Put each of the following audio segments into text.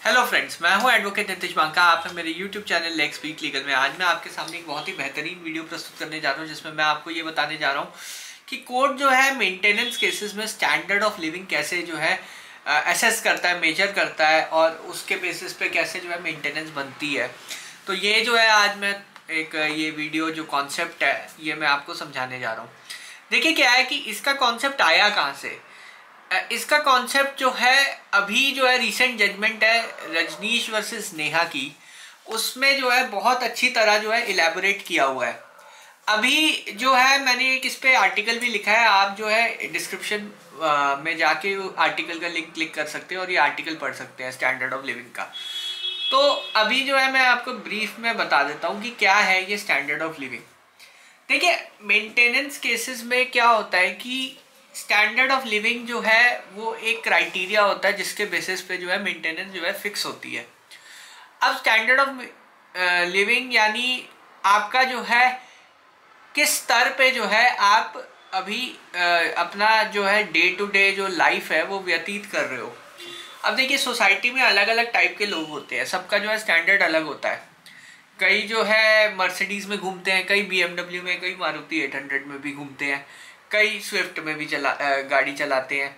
Hello friends, मैं हूं advocate Nitish Banka. आप हैं मेरे YouTube channel let's speak legal में। आज मैं आपके सामने एक बहुत ही बेहतरीन वीडियो प्रस्तुत करने जा रहा हूं जिसमें मैं आपको ये बताने जा रहा हूं कि कोर्ट जो है मेंटेनेंस केसेस में स्टैंडर्ड ऑफ लिविंग कैसे जो है असेस करता है, मेजर करता है और उसके बेसिस पे कैसे जो है मेंटेनेंस बनती है। तो ये जो है आज मैं एक ये वीडियो जो कॉन्सेप्ट है ये मैं आपको समझाने जा रहा हूँ। देखिए क्या है कि इसका कॉन्सेप्ट आया कहाँ से। इसका कॉन्सेप्ट जो है अभी जो है रिसेंट जजमेंट है रजनीश वर्सेस नेहा की, उसमें जो है बहुत अच्छी तरह जो है इलेबोरेट किया हुआ है। अभी जो है मैंने एक इस पे आर्टिकल भी लिखा है, आप जो है डिस्क्रिप्शन में जाके आर्टिकल का लिंक क्लिक कर सकते हैं और ये आर्टिकल पढ़ सकते हैं स्टैंडर्ड ऑफ लिविंग का। तो अभी जो है मैं आपको ब्रीफ में बता देता हूँ कि क्या है ये स्टैंडर्ड ऑफ लिविंग। देखिए मेंटेनेंस केसेस में क्या होता है कि स्टैंडर्ड ऑफ लिविंग जो है वो एक क्राइटेरिया होता है जिसके बेसिस पे जो है मेंटेनेंस जो है फिक्स होती है। अब स्टैंडर्ड ऑफ लिविंग यानी आपका जो है किस स्तर पे जो है आप अभी अपना जो है डे टू डे जो लाइफ है वो व्यतीत कर रहे हो। अब देखिए सोसाइटी में अलग अलग टाइप के लोग होते हैं, सबका जो है स्टैंडर्ड अलग होता है। कई जो है मर्सिडीज में घूमते हैं, कई BMW में, कई मारुति 800 में भी घूमते हैं, कई स्विफ्ट में भी गाड़ी चलाते हैं,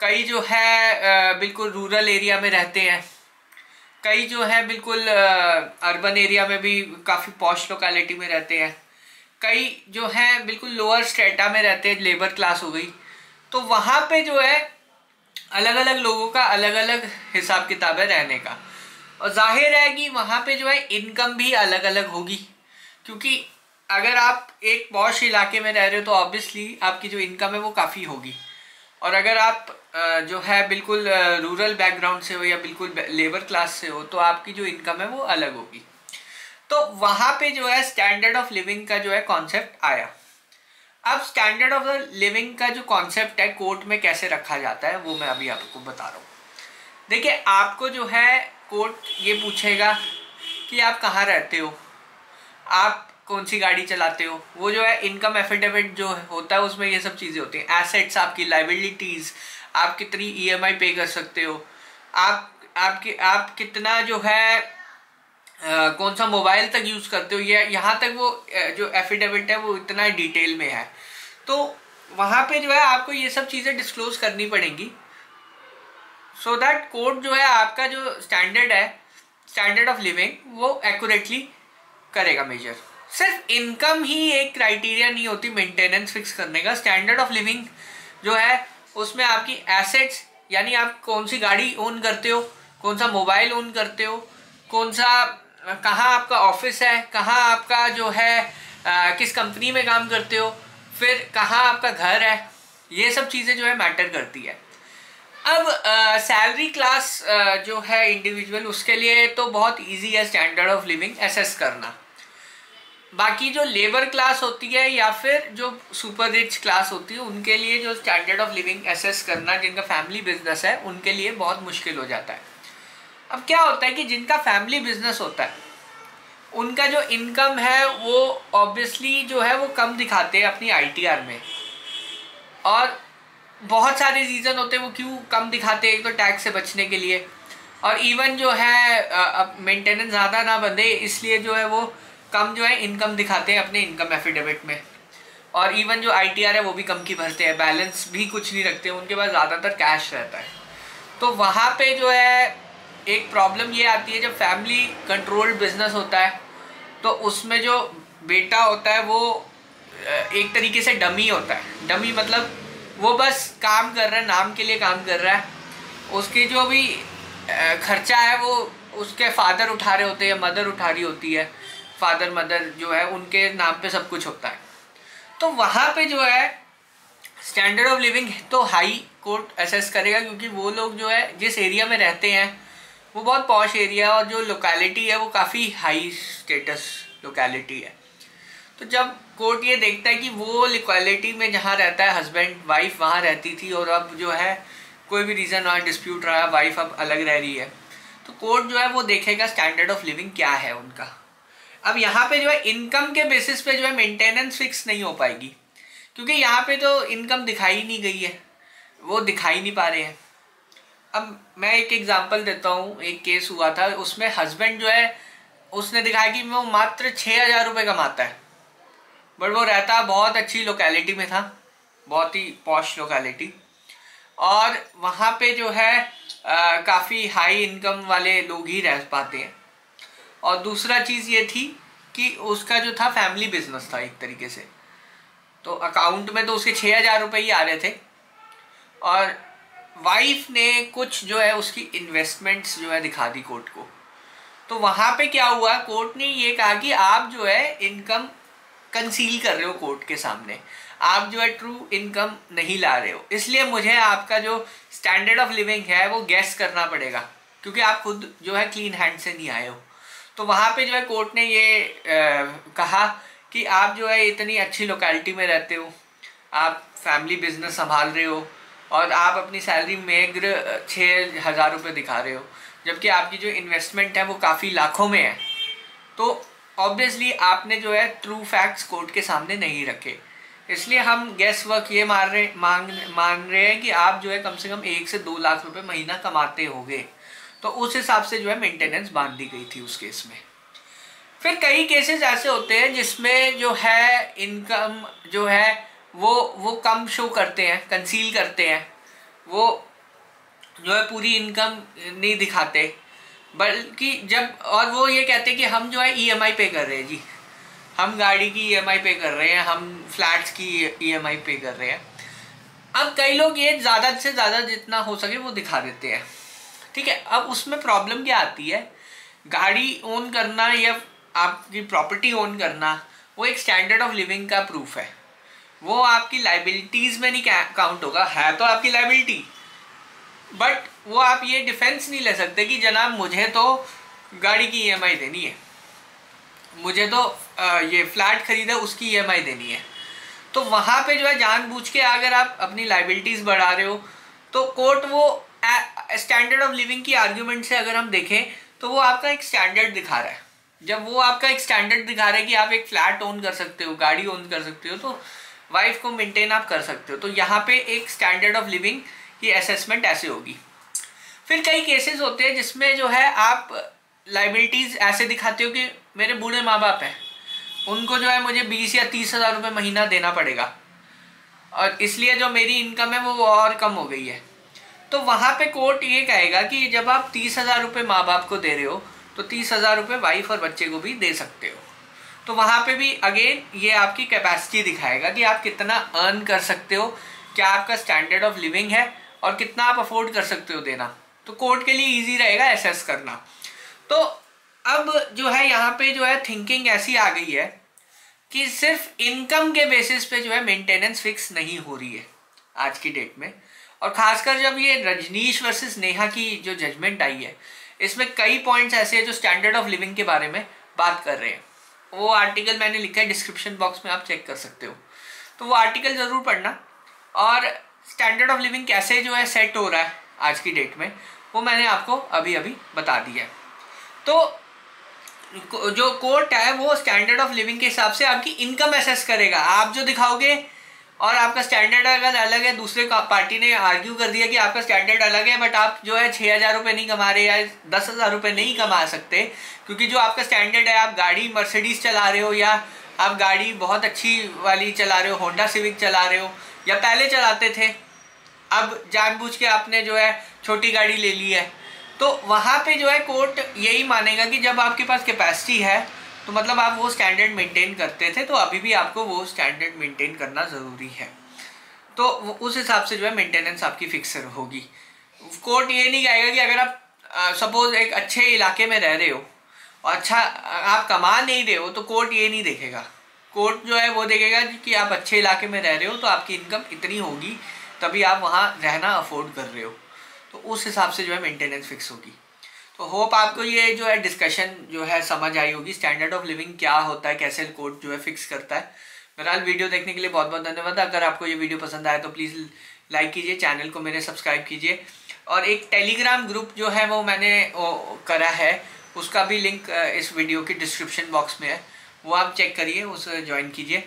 कई जो है बिल्कुल रूरल एरिया में रहते हैं, कई जो है बिल्कुल अर्बन एरिया में भी काफ़ी पॉश लोकेलिटी में रहते हैं, कई जो है बिल्कुल लोअर स्ट्रेटा में रहते हैं, लेबर क्लास हो गई। तो वहाँ पे जो है अलग अलग लोगों का अलग अलग हिसाब किताब है रहने का, और जाहिर है कि वहाँ पे जो है इनकम भी अलग अलग होगी, क्योंकि अगर आप एक पॉश इलाके में रह रहे हो तो ऑब्वियसली आपकी जो इनकम है वो काफ़ी होगी, और अगर आप जो है बिल्कुल रूरल बैकग्राउंड से हो या बिल्कुल लेबर क्लास से हो तो आपकी जो इनकम है वो अलग होगी। तो वहाँ पे जो है स्टैंडर्ड ऑफ लिविंग का जो है कॉन्सेप्ट आया। अब स्टैंडर्ड ऑफ लिविंग का जो कॉन्सेप्ट है कोर्ट में कैसे रखा जाता है वो मैं अभी आपको बता रहा हूँ। देखिए आपको जो है कोर्ट ये पूछेगा कि आप कहाँ रहते हो, आप कौन सी गाड़ी चलाते हो। वो जो है इनकम एफिडेविट जो होता है उसमें ये सब चीज़ें होती हैं, एसेट्स, आपकी लाइबिलिटीज़, आप कितनी EMI पे कर सकते हो, आप कितना जो है कौन सा मोबाइल तक यूज़ करते हो, ये यहाँ तक वो जो एफिडेविट है वो इतना डिटेल में है। तो वहाँ पे जो है आपको ये सब चीज़ें डिस्क्लोज करनी पड़ेंगी सो दैट कोर्ट जो है आपका जो स्टैंडर्ड है, स्टैंडर्ड ऑफ लिविंग, वो एक्यूरेटली करेगा मेजर। सिर्फ इनकम ही एक क्राइटेरिया नहीं होती मेंटेनेंस फिक्स करने का। स्टैंडर्ड ऑफ लिविंग जो है उसमें आपकी एसेट्स यानी आप कौन सी गाड़ी ओन करते हो, कौन सा मोबाइल ओन करते हो, कौन सा कहाँ आपका ऑफिस है, कहाँ आपका जो है किस कंपनी में काम करते हो, फिर कहाँ आपका घर है, ये सब चीज़ें जो है मैटर करती है। अब सैलरी क्लास जो है इंडिविजुअल, उसके लिए तो बहुत इजी है स्टैंडर्ड ऑफ लिविंग असेस करना। बाकी जो लेबर क्लास होती है या फिर जो सुपर रिच क्लास होती है उनके लिए जो स्टैंडर्ड ऑफ लिविंग असेस करना, जिनका फैमिली बिजनेस है उनके लिए बहुत मुश्किल हो जाता है। अब क्या होता है कि जिनका फैमिली बिजनेस होता है उनका जो इनकम है वो ऑब्वियसली जो है वो कम दिखाते हैं अपनी ITR में, और बहुत सारे रीज़न होते हैं वो क्यों कम दिखाते हैं। एक तो टैक्स से बचने के लिए, और इवन जो है अब मेंटेनेंस ज़्यादा ना बंधे इसलिए जो है वो कम जो है इनकम दिखाते हैं अपने इनकम एफिडेविट में, और इवन जो ITR है वो भी कम की भरते हैं, बैलेंस भी कुछ नहीं रखते, उनके पास ज़्यादातर कैश रहता है। तो वहाँ पे जो है एक प्रॉब्लम ये आती है जब फैमिली कंट्रोल्ड बिजनेस होता है तो उसमें जो बेटा होता है वो एक तरीके से डमी होता है। डमी मतलब वो बस काम कर रहा है, नाम के लिए काम कर रहा है, उसकी जो भी खर्चा है वो उसके फादर उठा रहे होते हैं, मदर उठा रही होती है, फादर मदर जो है उनके नाम पे सब कुछ होता है। तो वहाँ पे जो है स्टैंडर्ड ऑफ लिविंग तो हाई कोर्ट असेस करेगा, क्योंकि वो लोग जो है जिस एरिया में रहते हैं वो बहुत पॉश एरिया है और जो लोकेलिटी है वो काफ़ी हाई स्टेटस लोकेलिटी है। तो जब कोर्ट ये देखता है कि वो लोकेलिटी में जहाँ रहता है हस्बैंड, वाइफ वहाँ रहती थी और अब जो है कोई भी रीज़न वहाँ डिस्प्यूट रहा है, वाइफ अब अलग रह रही है, तो कोर्ट जो है वो देखेगा स्टैंडर्ड ऑफ लिविंग क्या है उनका। अब यहाँ पे जो है इनकम के बेसिस पे जो है मेंटेनेंस फिक्स नहीं हो पाएगी, क्योंकि यहाँ पे तो इनकम दिखाई नहीं गई है, वो दिखाई नहीं पा रहे हैं। अब मैं एक एग्जांपल देता हूँ। एक केस हुआ था, उसमें हस्बैंड जो है उसने दिखाया कि वो मात्र 6,000 रुपये कमाता है, बट वो रहता बहुत अच्छी लोकेलिटी में था, बहुत ही पॉश लोकेलिटी, और वहाँ पे जो है काफ़ी हाई इनकम वाले लोग ही रह पाते हैं। और दूसरा चीज़ ये थी कि उसका जो था फैमिली बिजनेस था एक तरीके से, तो अकाउंट में तो उसके 6,000 रुपये ही आ रहे थे, और वाइफ ने कुछ जो है उसकी इन्वेस्टमेंट्स जो है दिखा दी कोर्ट को। तो वहाँ पे क्या हुआ, कोर्ट ने ये कहा कि आप जो है इनकम कंसील कर रहे हो कोर्ट के सामने, आप जो है ट्रू इनकम नहीं ला रहे हो, इसलिए मुझे आपका जो स्टैंडर्ड ऑफ लिविंग है वो गैस करना पड़ेगा, क्योंकि आप खुद जो है क्लीन हैंड से नहीं आए हो। तो वहाँ पे जो है कोर्ट ने ये कहा कि आप जो है इतनी अच्छी लोकेलिटी में रहते हो, आप फैमिली बिजनेस संभाल रहे हो, और आप अपनी सैलरी मेग्र 6,000 रुपये दिखा रहे हो, जबकि आपकी जो इन्वेस्टमेंट है वो काफ़ी लाखों में है। तो ऑब्वियसली आपने जो है ट्रू फैक्ट्स कोर्ट के सामने नहीं रखे, इसलिए हम गैस वर्क ये मान रहे हैं कि आप जो है कम से कम 1 से 2 लाख रुपए महीना कमाते होंगे। तो उस हिसाब से जो है मेंटेनेंस बांध दी गई थी उस केस में। फिर कई केसेस ऐसे होते हैं जिसमें जो है इनकम जो है वो कम शो करते हैं, कंसील करते हैं, वो जो है पूरी इनकम नहीं दिखाते, बल्कि जब और वो ये कहते हैं कि हम जो है ईएमआई पे कर रहे हैं जी, हम गाड़ी की ईएमआई पे कर रहे हैं, हम फ्लैट्स की ईएमआई पे कर रहे हैं। अब कई लोग ये ज़्यादा से ज़्यादा जितना हो सके वो दिखा देते हैं, ठीक है। अब उसमें प्रॉब्लम क्या आती है, गाड़ी ओन करना या आपकी प्रॉपर्टी ओन करना वो एक स्टैंडर्ड ऑफ लिविंग का प्रूफ है, वो आपकी लाइबिलिटीज़ में नहीं काउंट होगा, है तो आपकी लाइबिलिटी, बट वो आप ये डिफेंस नहीं ले सकते कि जनाब मुझे तो गाड़ी की ईएमआई देनी है, मुझे तो ये फ्लैट खरीदा उसकी ईएमआई देनी है। तो वहाँ पे जो है जानबूझ के अगर आप अपनी लाइबिलिटीज़ बढ़ा रहे हो, तो कोर्ट वो स्टैंडर्ड ऑफ लिविंग की आर्ग्यूमेंट से अगर हम देखें तो वो आपका एक स्टैंडर्ड दिखा रहा है। जब वो आपका एक स्टैंडर्ड दिखा रहा है कि आप एक फ्लैट ओन कर सकते हो, गाड़ी ओन कर सकते हो, तो वाइफ को मेंटेन आप कर सकते हो, तो यहाँ पे एक स्टैंडर्ड ऑफ लिविंग की असेसमेंट ऐसे होगी। फिर कई केसेस होते हैं जिसमें जो है आप लाइबिलिटीज़ ऐसे दिखाते हो कि मेरे बूढ़े माँ बाप हैं, उनको जो है मुझे 20 या 30,000 रुपये महीना देना पड़ेगा, और इसलिए जो मेरी इनकम है वो और कम हो गई है। तो वहाँ पे कोर्ट ये कहेगा कि जब आप 30,000 रुपये माँ बाप को दे रहे हो तो 30,000 रुपये वाइफ और बच्चे को भी दे सकते हो। तो वहाँ पे भी अगेन ये आपकी कैपेसिटी दिखाएगा कि आप कितना अर्न कर सकते हो, क्या आपका स्टैंडर्ड ऑफ लिविंग है, और कितना आप अफोर्ड कर सकते हो देना। तो कोर्ट के लिए ईजी रहेगा एसेस करना। तो अब जो है यहाँ पे जो है थिंकिंग ऐसी आ गई है कि सिर्फ इनकम के बेसिस पे जो है मेंटेनेंस फिक्स नहीं हो रही है आज की डेट में। और खासकर जब ये रजनीश वर्सेस नेहा की जो जजमेंट आई है, इसमें कई पॉइंट्स ऐसे हैं जो स्टैंडर्ड ऑफ लिविंग के बारे में बात कर रहे हैं। वो आर्टिकल मैंने लिखा है, डिस्क्रिप्शन बॉक्स में आप चेक कर सकते हो, तो वो आर्टिकल ज़रूर पढ़ना। और स्टैंडर्ड ऑफ लिविंग कैसे जो है सेट हो रहा है आज की डेट में, वो मैंने आपको अभी अभी बता दिया है। तो जो कोर्ट है वो स्टैंडर्ड ऑफ लिविंग के हिसाब से आपकी इनकम असेस करेगा। आप जो दिखाओगे और आपका स्टैंडर्ड अगर अलग है, दूसरे पार्टी ने आर्ग्यू कर दिया कि आपका स्टैंडर्ड अलग है, बट आप जो है 6,000 रुपये नहीं कमा रहे या 10,000 रुपये नहीं कमा सकते, क्योंकि जो आपका स्टैंडर्ड है, आप गाड़ी मर्सिडीज चला रहे हो, या आप गाड़ी बहुत अच्छी वाली चला रहे हो, होंडा सिविक चला रहे हो, या पहले चलाते थे, अब जानबूझ के आपने जो है छोटी गाड़ी ले ली है, तो वहाँ पे जो है कोर्ट यही मानेगा कि जब आपके पास कैपेसिटी है तो मतलब आप वो स्टैंडर्ड मेंटेन करते थे, तो अभी भी आपको वो स्टैंडर्ड मेंटेन करना ज़रूरी है। तो उस हिसाब से जो है मेंटेनेंस आपकी फिक्स होगी। कोर्ट ये नहीं कहेगा कि अगर आप सपोज एक अच्छे इलाके में रह रहे हो और अच्छा आप कमा नहीं रहे हो, तो कोर्ट ये नहीं देखेगा। कोर्ट जो है वो देखेगा कि आप अच्छे इलाके में रह रहे हो तो आपकी इनकम इतनी होगी, तभी आप वहाँ रहना अफोर्ड कर रहे हो, तो उस हिसाब से जो है मेंटेनेंस फिक्स होगी। तो होप आपको ये जो है डिस्कशन जो है समझ आई होगी, स्टैंडर्ड ऑफ लिविंग क्या होता है, कैसे कोर्ट जो है फिक्स करता है। बहरहाल वीडियो देखने के लिए बहुत बहुत धन्यवाद। अगर आपको ये वीडियो पसंद आया तो प्लीज़ लाइक कीजिए, चैनल को मेरे सब्सक्राइब कीजिए, और एक टेलीग्राम ग्रुप जो है वो मैंने करा है, उसका भी लिंक इस वीडियो की डिस्क्रिप्शन बॉक्स में है, वो आप चेक करिए, उसे ज्वाइन कीजिए।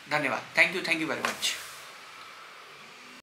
धन्यवाद। Thank you very much.